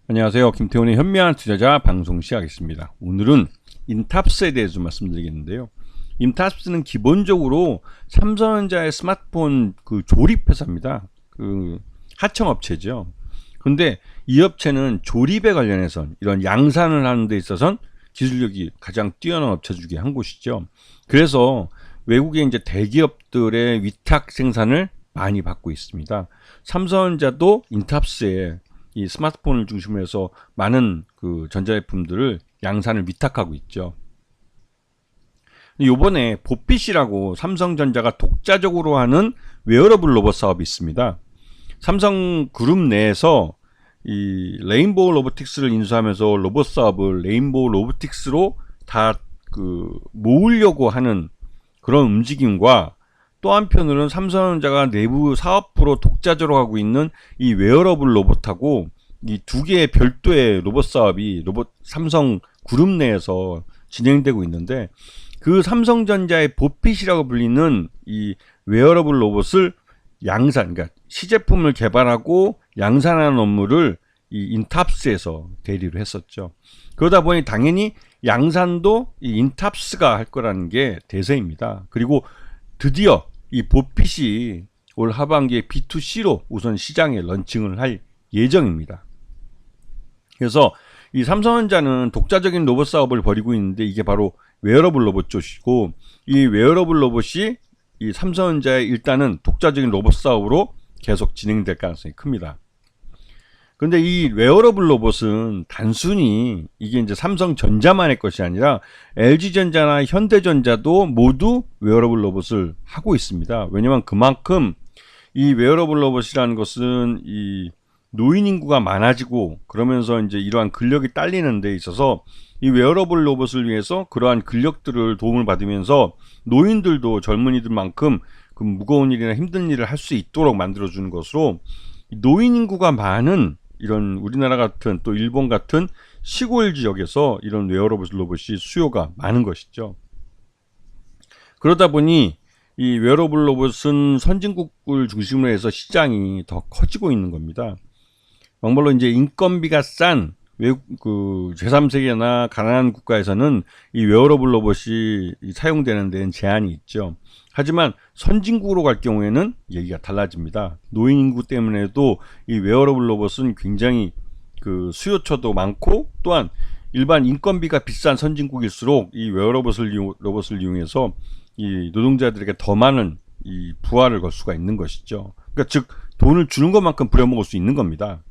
안녕하세요. 김태훈의 현명한 투자자 방송 시작하겠습니다. 오늘은 인탑스에 대해서 말씀드리겠는데요. 인탑스는 기본적으로 삼성전자의 스마트폰 조립 회사입니다. 하청업체죠. 근데 이 업체는 조립에 관련해서 이런 양산을 하는 데 있어서는 기술력이 가장 뛰어난 업체 중에 한 곳이죠. 그래서 외국의 이제 대기업들의 위탁 생산을 많이 받고 있습니다. 삼성전자도 인탑스에 이 스마트폰을 중심으로 해서 많은 전자제품들을 양산을 위탁하고 있죠. 요번에 보핏이라고 삼성전자가 독자적으로 하는 웨어러블 로봇 사업이 있습니다. 삼성 그룹 내에서 이 레인보우 로보틱스를 인수하면서 로봇 사업을 레인보우 로보틱스로 다 모으려고 하는 그런 움직임과 또 한편으로는 삼성전자가 내부 사업부로 독자적으로 하고 있는 이 웨어러블 로봇하고 이 두 개의 별도의 로봇 사업이 삼성 그룹 내에서 진행되고 있는데, 그 삼성전자의 보핏이라고 불리는 이 웨어러블 로봇을 그러니까 시제품을 개발하고 양산하는 업무를 이 인탑스에서 대리를 했었죠. 그러다 보니 당연히 양산도 이 인탑스가 할 거라는 게 대세입니다. 그리고 드디어 이 보핏이 올 하반기에 B2C로 우선 시장에 런칭을 할 예정입니다. 그래서 이 삼성전자는 독자적인 로봇 사업을 벌이고 있는데, 이게 바로 웨어러블 로봇 쪽이고, 이 웨어러블 로봇이 이 삼성전자의 일단은 독자적인 로봇 사업으로 계속 진행될 가능성이 큽니다. 근데 이 웨어러블 로봇은 단순히 이게 이제 삼성전자만의 것이 아니라 LG전자나 현대전자도 모두 웨어러블 로봇을 하고 있습니다. 왜냐면 그만큼 이 웨어러블 로봇이라는 것은 이 노인 인구가 많아지고 그러면서 이제 이러한 근력이 딸리는 데 있어서 이 웨어러블 로봇을 위해서 그러한 근력들을 도움을 받으면서 노인들도 젊은이들만큼 그 무거운 일이나 힘든 일을 할 수 있도록 만들어주는 것으로, 노인 인구가 많은 이런 우리나라 같은 또 일본 같은 시골 지역에서 이런 웨어러블 로봇이 수요가 많은 것이죠. 그러다 보니 이 웨어러블 로봇은 선진국을 중심으로 해서 시장이 더 커지고 있는 겁니다. 막말로 이제 인건비가 싼 제3세계나 가난한 국가에서는 이 웨어러블 로봇이 사용되는 데는 제한이 있죠. 하지만 선진국으로 갈 경우에는 얘기가 달라집니다. 노인 인구 때문에도 이 웨어러블 로봇은 굉장히 수요처도 많고, 또한 일반 인건비가 비싼 선진국일수록 이 로봇을 이용해서 이 노동자들에게 더 많은 이 부하를 걸 수가 있는 것이죠. 그러니까 즉 돈을 주는 것만큼 부려먹을 수 있는 겁니다.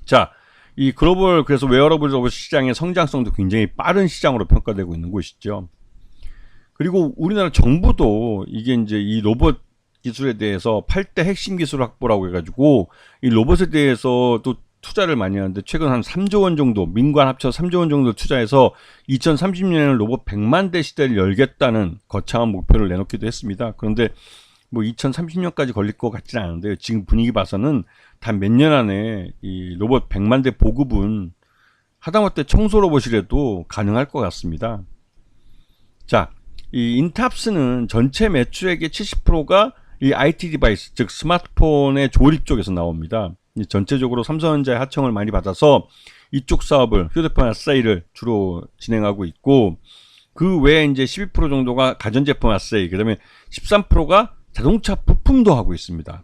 자, 그래서 웨어러블 로봇 시장의 성장성도 굉장히 빠른 시장으로 평가되고 있는 곳이죠. 그리고 우리나라 정부도 이게 이제 이 로봇 기술에 대해서 8대 핵심 기술 확보라고 해가지고 이 로봇에 대해서 또 투자를 많이 하는데, 최근 한 3조 원 정도, 민관 합쳐 3조 원 정도 투자해서 2030년에는 로봇 100만 대 시대를 열겠다는 거창한 목표를 내놓기도 했습니다. 그런데 뭐 2030년까지 걸릴 것 같지는 않은데요. 지금 분위기 봐서는 단 몇 년 안에 이 로봇 100만 대 보급은 하다못해 청소 로봇이라도 가능할 것 같습니다. 자, 이 인탑스는 전체 매출액의 70%가 이 IT 디바이스, 즉 스마트폰의 조립 쪽에서 나옵니다. 전체적으로 삼성전자의 하청을 많이 받아서 이쪽 사업을, 휴대폰 아사이를 주로 진행하고 있고, 그 외에 이제 12% 정도가 가전제품 아사이, 그 다음에 13%가 자동차 부품도 하고 있습니다.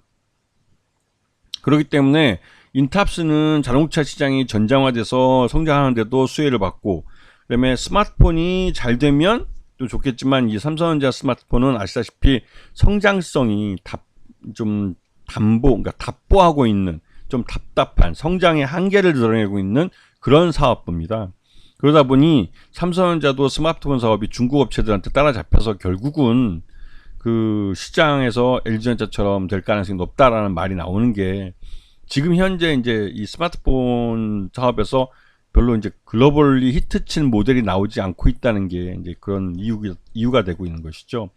그렇기 때문에 인탑스는 자동차 시장이 전장화돼서 성장하는데도 수혜를 받고, 그 다음에 스마트폰이 잘 되면 또 좋겠지만, 이 삼성전자 스마트폰은 아시다시피 성장성이 그러니까 답보하고 있는, 좀 답답한 성장의 한계를 드러내고 있는 그런 사업부입니다. 그러다 보니 삼성전자도 스마트폰 사업이 중국 업체들한테 따라잡혀서 결국은 그 시장에서 LG전자처럼 될 가능성이 높다라는 말이 나오는 게, 지금 현재 이제 이 스마트폰 사업에서 별로 이제 글로벌리 히트친 모델이 나오지 않고 있다는 게 이제 그런 이유가 되고 있는 것이죠.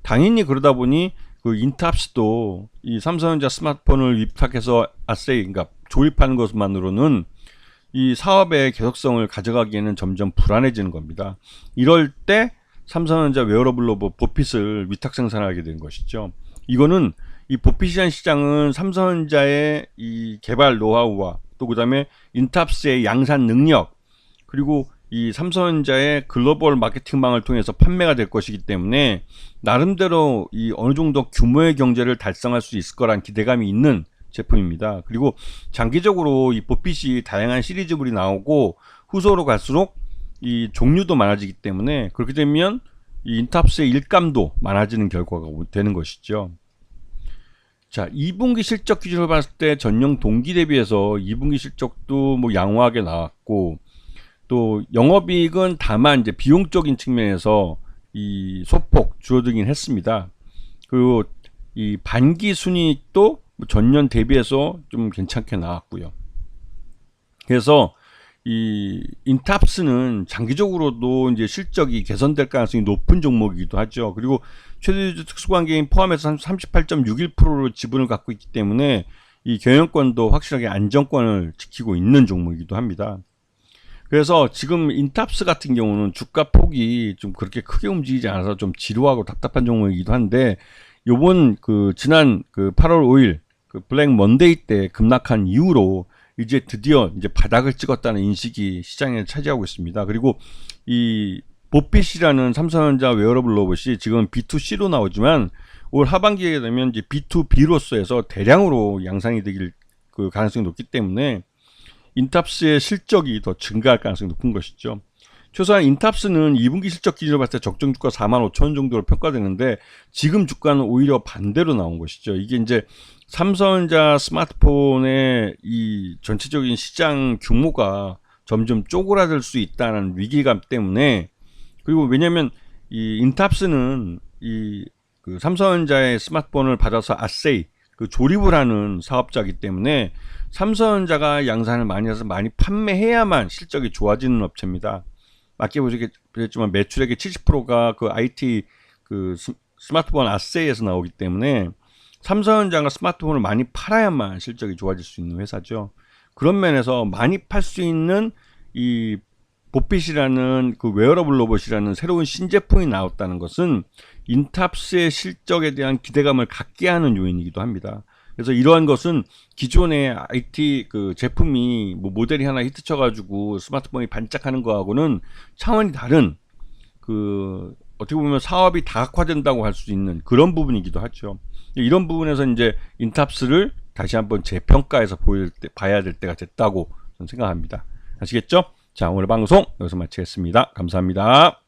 당연히 그러다 보니 그 인탑스도 이 삼성전자 스마트폰을 위탁해서 그러니까 조립하는 것만으로는 이 사업의 계속성을 가져가기에는 점점 불안해지는 겁니다. 이럴 때 삼성전자 웨어러블 로봇 보핏을 위탁 생산하게 된 것이죠. 이거는 이 보핏이라는 시장은 삼성전자의 이 개발 노하우와 또 그다음에 인탑스의 양산 능력, 그리고 이 삼성전자의 글로벌 마케팅망을 통해서 판매가 될 것이기 때문에 나름대로 이 어느 정도 규모의 경제를 달성할 수 있을 거란 기대감이 있는 제품입니다. 그리고 장기적으로 이 보핏이 다양한 시리즈물이 나오고 후속으로 갈수록 이 종류도 많아지기 때문에 그렇게 되면 이 인탑스의 일감도 많아지는 결과가 되는 것이죠. 자, 2분기 실적 기준으로 봤을 때 전년 동기 대비해서 2분기 실적도 뭐 양호하게 나왔고, 또 영업이익은 다만 이제 비용적인 측면에서 이 소폭 줄어들긴 했습니다. 그리고 이 반기 순이익도 전년 대비해서 좀 괜찮게 나왔고요. 그래서 이 인탑스는 장기적으로도 이제 실적이 개선될 가능성이 높은 종목이기도 하죠. 그리고 최대주주 특수관계인 포함해서 38.61%로 지분을 갖고 있기 때문에 이 경영권도 확실하게 안정권을 지키고 있는 종목이기도 합니다. 그래서 지금 인탑스 같은 경우는 주가 폭이 좀 그렇게 크게 움직이지 않아서 좀 지루하고 답답한 종목이기도 한데, 요번 그 지난 그 8월 5일 그 블랙 먼데이 때 급락한 이후로 이제 드디어 이제 바닥을 찍었다는 인식이 시장에 차지하고 있습니다. 그리고 이 보핏이라는 삼성전자 웨어러블 로봇이 지금 B2C로 나오지만 올 하반기에 되면 이제 B2B로서 해서 대량으로 양산이 되길 그 가능성이 높기 때문에 인탑스의 실적이 더 증가할 가능성이 높은 것이죠. 최소한 인탑스는 2분기 실적 기준으로 봤을 때 적정 주가 45,000원 정도로 평가되는데 지금 주가는 오히려 반대로 나온 것이죠. 이게 이제 삼성전자 스마트폰의 이 전체적인 시장 규모가 점점 쪼그라들 수 있다는 위기감 때문에, 그리고 왜냐하면 이 인탑스는 이 그 삼성전자의 스마트폰을 받아서 아세이 그 조립을 하는 사업자이기 때문에 삼성전자가 양산을 많이 해서 많이 판매해야만 실적이 좋아지는 업체입니다. 맞게 보셨겠지만 매출액의 70%가 그 IT 그 스마트폰 아세이에서 나오기 때문에 삼성전자가 스마트폰을 많이 팔아야만 실적이 좋아질 수 있는 회사죠. 그런 면에서 많이 팔 수 있는 이 보핏이라는 그 웨어러블 로봇이라는 새로운 신제품이 나왔다는 것은 인탑스의 실적에 대한 기대감을 갖게 하는 요인이기도 합니다. 그래서 이러한 것은 기존의 IT 그 제품이 뭐 모델이 하나 히트쳐가지고 스마트폰이 반짝하는 거하고는 차원이 다른 그 어떻게 보면 사업이 다각화된다고 할 수 있는 그런 부분이기도 하죠. 이런 부분에서 이제 인탑스를 다시 한번 재평가해서 봐야 될 때가 됐다고 저는 생각합니다. 아시겠죠? 자, 오늘 방송 여기서 마치겠습니다. 감사합니다.